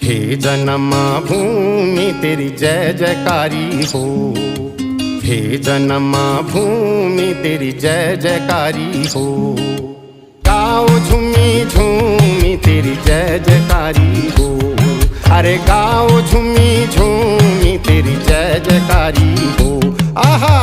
हे जन्मा भूमि तेरी जय जयकारी हो, हे जन्मा भूमि तेरी जय जयकारी हो। गाओ झूमी झूमी तेरी जय जयकारी हो, अरे गाओ झूमी झूमी तेरी जय जयकारी हो। आहा